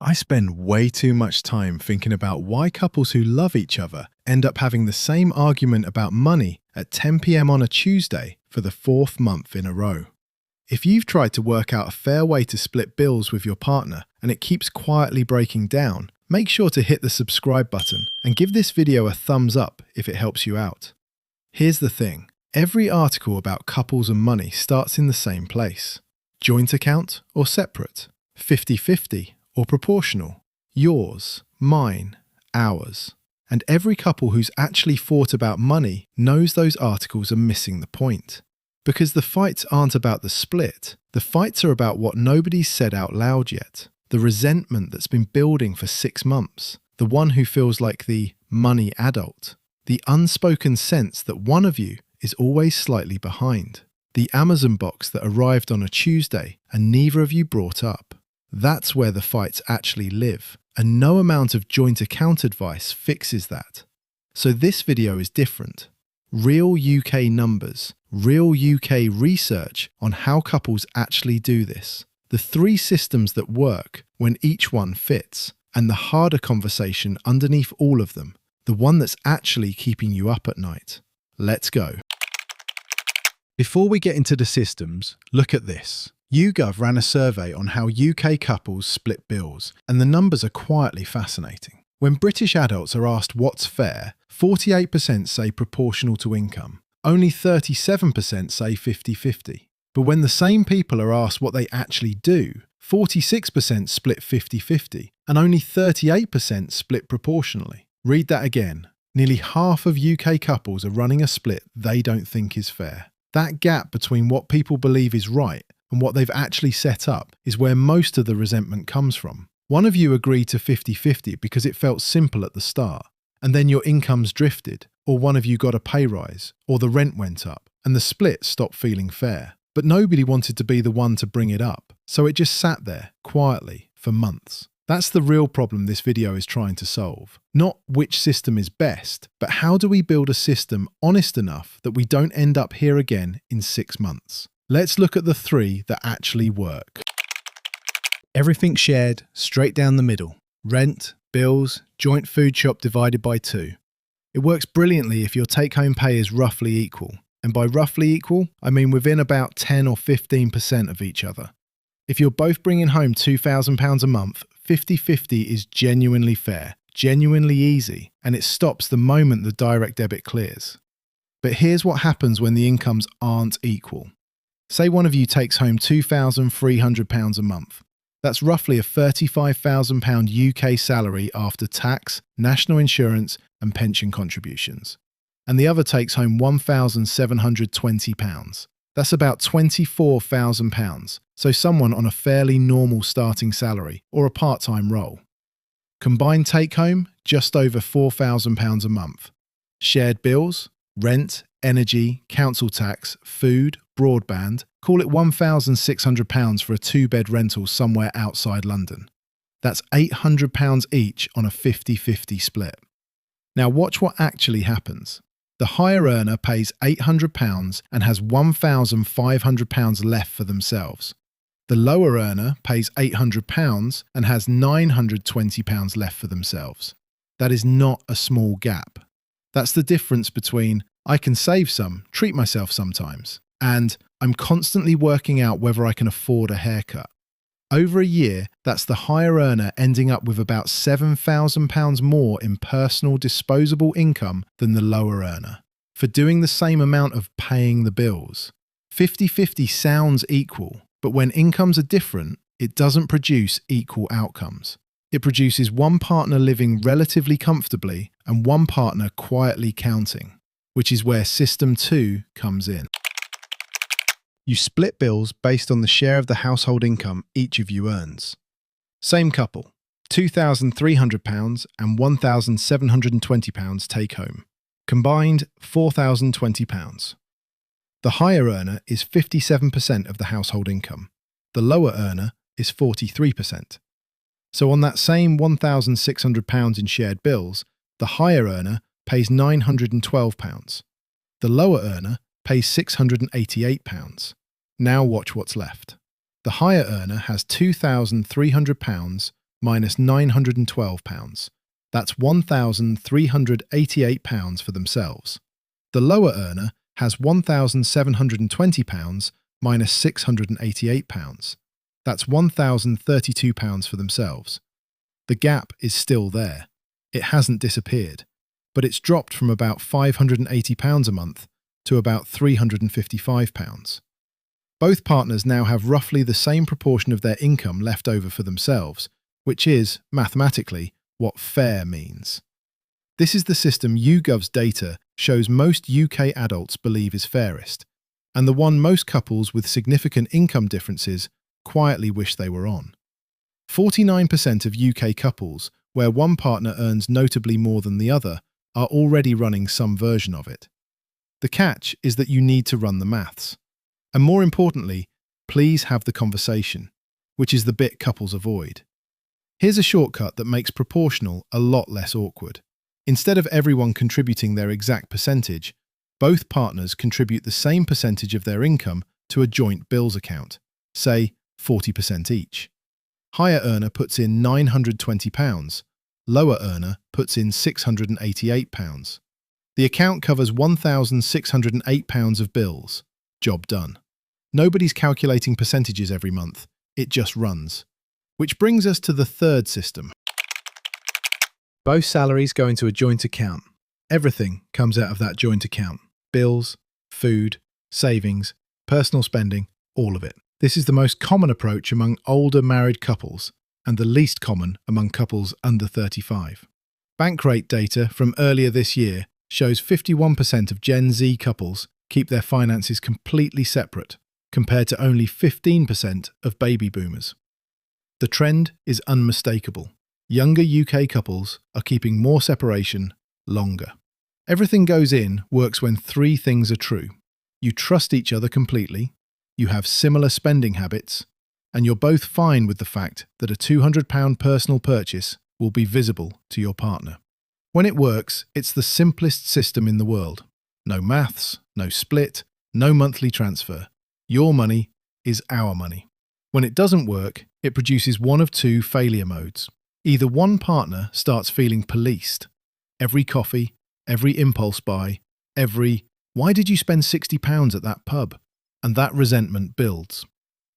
I spend way too much time thinking about why couples who love each other end up having the same argument about money at 10 p.m. on a Tuesday for the fourth month in a row. If you've tried to work out a fair way to split bills with your partner and it keeps quietly breaking down, make sure to hit the subscribe button and give this video a thumbs up if it helps you out. Here's the thing. Every article about couples and money starts in the same place. Joint account or separate? 50-50 or proportional? Yours, mine, ours. And every couple who's actually thought about money knows those articles are missing the point. Because the fights aren't about the split, the fights are about what nobody's said out loud yet. The resentment that's been building for 6 months. The one who feels like the money adult. The unspoken sense that one of you is always slightly behind. The Amazon box that arrived on a Tuesday and neither of you brought up. That's where the fights actually live, and no amount of joint account advice fixes that. So this video is different. Real UK numbers, real UK research on how couples actually do this. The 3 systems that work when each one fits, and the harder conversation underneath all of them, the one that's actually keeping you up at night. Let's go. Before we get into the systems, look at this. YouGov ran a survey on how UK couples split bills, and the numbers are quietly fascinating. When British adults are asked what's fair, 48% say proportional to income. Only 37% say 50-50. But when the same people are asked what they actually do, 46% split 50-50, and only 38% split proportionally. Read that again. Nearly half of UK couples are running a split they don't think is fair. That gap between what people believe is right and what they've actually set up is where most of the resentment comes from. One of you agreed to 50-50 because it felt simple at the start, and then your incomes drifted, or one of you got a pay rise, or the rent went up, and the split stopped feeling fair. But nobody wanted to be the one to bring it up, so it just sat there, quietly, for months. That's the real problem this video is trying to solve. Not which system is best, but how do we build a system honest enough that we don't end up here again in 6 months? Let's look at the 3 that actually work. Everything shared, straight down the middle. Rent, bills, joint food shop divided by 2. It works brilliantly if your take-home pay is roughly equal. And by roughly equal, I mean within about 10 or 15% of each other. If you're both bringing home £2,000 a month, 50-50 is genuinely fair, genuinely easy, and it stops the moment the direct debit clears. But here's what happens when the incomes aren't equal. Say one of you takes home £2,300 a month. That's roughly a £35,000 UK salary after tax, national insurance, and pension contributions. And the other takes home £1,720. That's about £24,000, so someone on a fairly normal starting salary or a part-time role. Combined take-home, just over £4,000 a month. Shared bills, rent, energy, council tax, food, broadband, call it £1,600 for a 2-bed rental somewhere outside London. That's £800 each on a 50-50 split. Now watch what actually happens. The higher earner pays £800 and has £1,500 left for themselves. The lower earner pays £800 and has £920 left for themselves. That is not a small gap. That's the difference between I can save some, treat myself sometimes, and I'm constantly working out whether I can afford a haircut. Over a year, that's the higher earner ending up with about £7,000 more in personal disposable income than the lower earner, for doing the same amount of paying the bills. 50-50 sounds equal, but when incomes are different, it doesn't produce equal outcomes. It produces one partner living relatively comfortably and one partner quietly counting, which is where System 2 comes in. You split bills based on the share of the household income each of you earns. Same couple, £2,300 and £1,720 take home. Combined, £4,020. The higher earner is 57% of the household income. The lower earner is 43%. So on that same £1,600 in shared bills, the higher earner pays £912. The lower earner pays £688. Now watch what's left. The higher earner has £2,300 minus £912. That's £1,388 for themselves. The lower earner has £1,720 minus £688. That's £1,032 for themselves. The gap is still there. It hasn't disappeared, but it's dropped from about £580 a month to about £355. Both partners now have roughly the same proportion of their income left over for themselves, which is, mathematically, what fair means. This is the system YouGov's data shows most UK adults believe is fairest, and the one most couples with significant income differences quietly wish they were on. 49% of UK couples, where one partner earns notably more than the other, are already running some version of it. The catch is that you need to run the maths. And more importantly, please have the conversation, which is the bit couples avoid. Here's a shortcut that makes proportional a lot less awkward. Instead of everyone contributing their exact percentage, both partners contribute the same percentage of their income to a joint bills account, say 40% each. Higher earner puts in £920, lower earner puts in £688. The account covers £1,608 of bills. Job done. Nobody's calculating percentages every month, it just runs. Which brings us to the third system. Both salaries go into a joint account. Everything comes out of that joint account. Bills, food, savings, personal spending, all of it. This is the most common approach among older married couples and the least common among couples under 35. Bankrate data from earlier this year shows 51% of Gen Z couples keep their finances completely separate, compared to only 15% of baby boomers. The trend is unmistakable. Younger UK couples are keeping more separation longer. Everything goes in works when three things are true. You trust each other completely, you have similar spending habits, and you're both fine with the fact that a £200 personal purchase will be visible to your partner. When it works, it's the simplest system in the world. No maths, no split, no monthly transfer. Your money is our money. When it doesn't work, it produces one of two failure modes. Either one partner starts feeling policed. Every coffee, every impulse buy, every, "Why did you spend £60 at that pub?" And that resentment builds.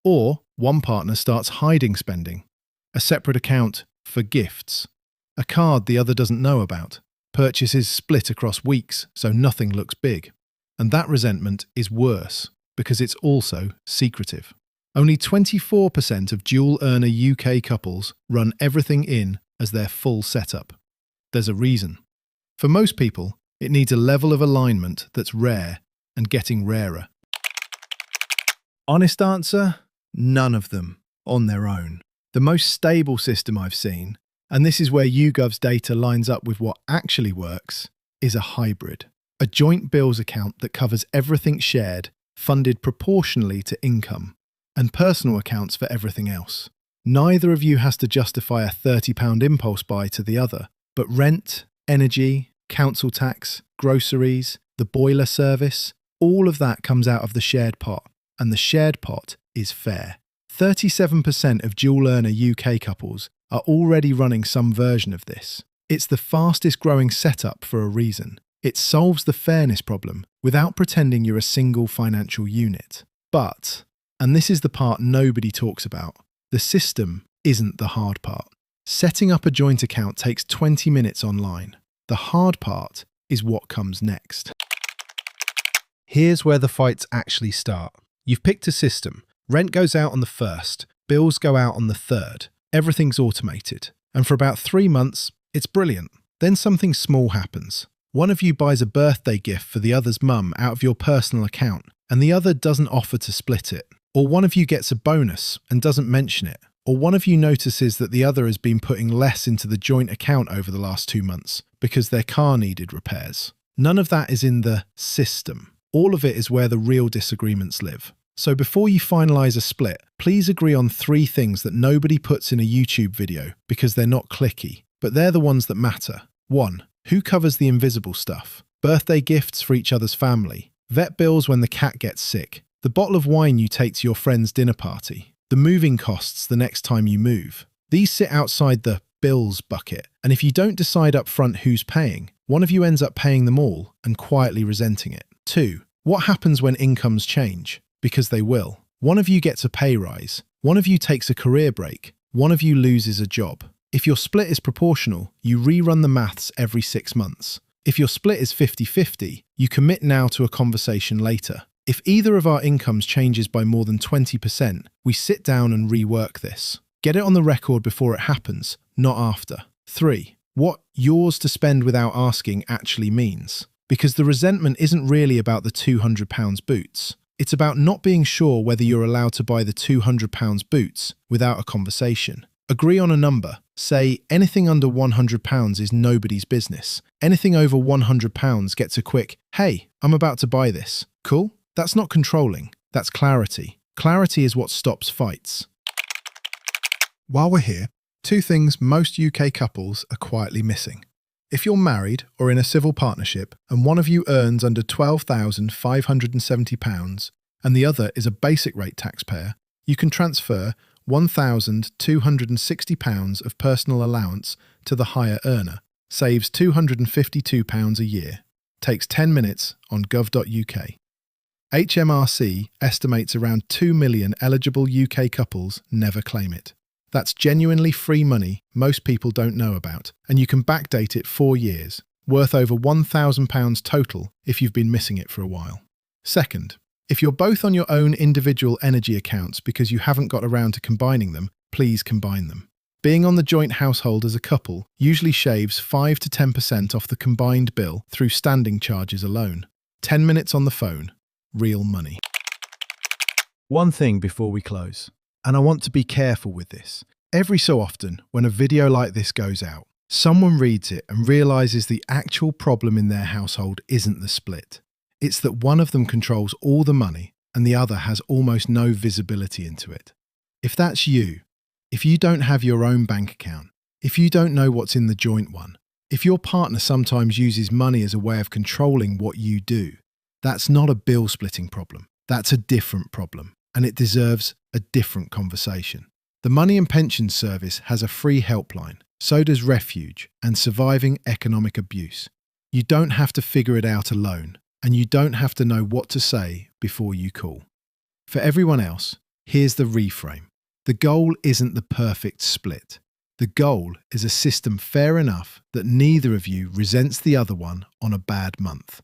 Or one partner starts hiding spending. A separate account for gifts. A card the other doesn't know about. Purchases split across weeks so nothing looks big. And that resentment is worse because it's also secretive. Only 24% of dual-earner UK couples run everything in as their full setup. There's a reason. For most people, it needs a level of alignment that's rare and getting rarer. Honest answer? None of them on their own. The most stable system I've seen, and this is where YouGov's data lines up with what actually works, is a hybrid. A joint bills account that covers everything shared, funded proportionally to income, and personal accounts for everything else. Neither of you has to justify a £30 impulse buy to the other, but rent, energy, council tax, groceries, the boiler service, all of that comes out of the shared pot, and the shared pot is fair. 37% of dual-earner UK couples are already running some version of this. It's the fastest growing setup for a reason. It solves the fairness problem without pretending you're a single financial unit. But, and this is the part nobody talks about, the system isn't the hard part. Setting up a joint account takes 20 minutes online. The hard part is what comes next. Here's where the fights actually start. You've picked a system. Rent goes out on the 1st, bills go out on the 3rd. Everything's automated. And for about 3 months, it's brilliant. Then something small happens. One of you buys a birthday gift for the other's mum out of your personal account, and the other doesn't offer to split it. Or one of you gets a bonus and doesn't mention it. Or one of you notices that the other has been putting less into the joint account over the last 2 months because their car needed repairs. None of that is in the system. All of it is where the real disagreements live. So before you finalise a split, please agree on 3 things that nobody puts in a YouTube video because they're not clicky, but they're the ones that matter. 1. Who covers the invisible stuff? Birthday gifts for each other's family. Vet bills when the cat gets sick. The bottle of wine you take to your friend's dinner party. The moving costs the next time you move. These sit outside the bills bucket, and if you don't decide up front who's paying, one of you ends up paying them all and quietly resenting it. 2. What happens when incomes change? Because they will. One of you gets a pay rise, one of you takes a career break, one of you loses a job. If your split is proportional, you rerun the maths every 6 months. If your split is 50-50, you commit now to a conversation later. If either of our incomes changes by more than 20%, we sit down and rework this. Get it on the record before it happens, not after. 3. What yours to spend without asking actually means. Because the resentment isn't really about the £200 boots. It's about not being sure whether you're allowed to buy the £200 boots without a conversation. Agree on a number. Say anything under £100 is nobody's business. Anything over £100 gets a quick, "Hey, I'm about to buy this." Cool? That's not controlling. That's clarity. Clarity is what stops fights. While we're here, 2 things most UK couples are quietly missing. If you're married or in a civil partnership and one of you earns under £12,570 and the other is a basic rate taxpayer, you can transfer £1,260 of personal allowance to the higher earner. Saves £252 a year. Takes 10 minutes on gov.uk. HMRC estimates around 2 million eligible UK couples never claim it. That's genuinely free money most people don't know about, and you can backdate it 4 years, worth over £1,000 total if you've been missing it for a while. Second, if you're both on your own individual energy accounts because you haven't got around to combining them, please combine them. Being on the joint household as a couple usually shaves 5 to 10% off the combined bill through standing charges alone. 10 minutes on the phone. Real money. One thing before we close, and I want to be careful with this. Every so often, when a video like this goes out, someone reads it and realizes the actual problem in their household isn't the split. It's that one of them controls all the money and the other has almost no visibility into it. If that's you, if you don't have your own bank account, if you don't know what's in the joint one, if your partner sometimes uses money as a way of controlling what you do, that's not a bill splitting problem. That's a different problem, and it deserves a different conversation. The Money and Pensions Service has a free helpline. So does Refuge and Surviving Economic Abuse. You don't have to figure it out alone, and you don't have to know what to say before you call. For everyone else, here's the reframe. The goal isn't the perfect split. The goal is a system fair enough that neither of you resents the other one on a bad month.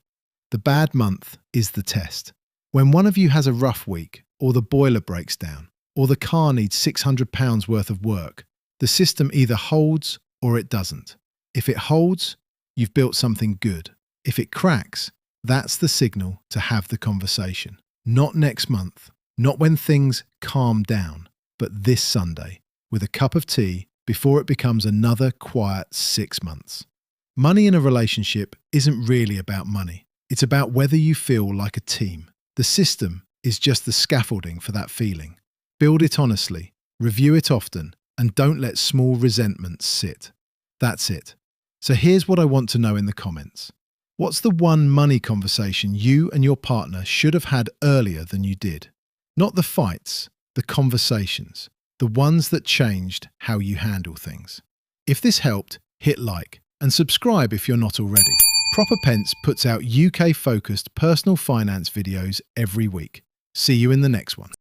The bad month is the test. When one of you has a rough week, or the boiler breaks down, or the car needs £600 worth of work, the system either holds or it doesn't. If it holds, you've built something good. If it cracks, that's the signal to have the conversation. Not next month, not when things calm down, but this Sunday, with a cup of tea before it becomes another quiet 6 months. Money in a relationship isn't really about money. It's about whether you feel like a team. The system is just the scaffolding for that feeling. Build it honestly, review it often, and don't let small resentments sit. That's it. So here's what I want to know in the comments. What's the one money conversation you and your partner should have had earlier than you did? Not the fights, the conversations, the ones that changed how you handle things. If this helped, hit like and subscribe if you're not already. Proper Pence puts out UK-focused personal finance videos every week. See you in the next one.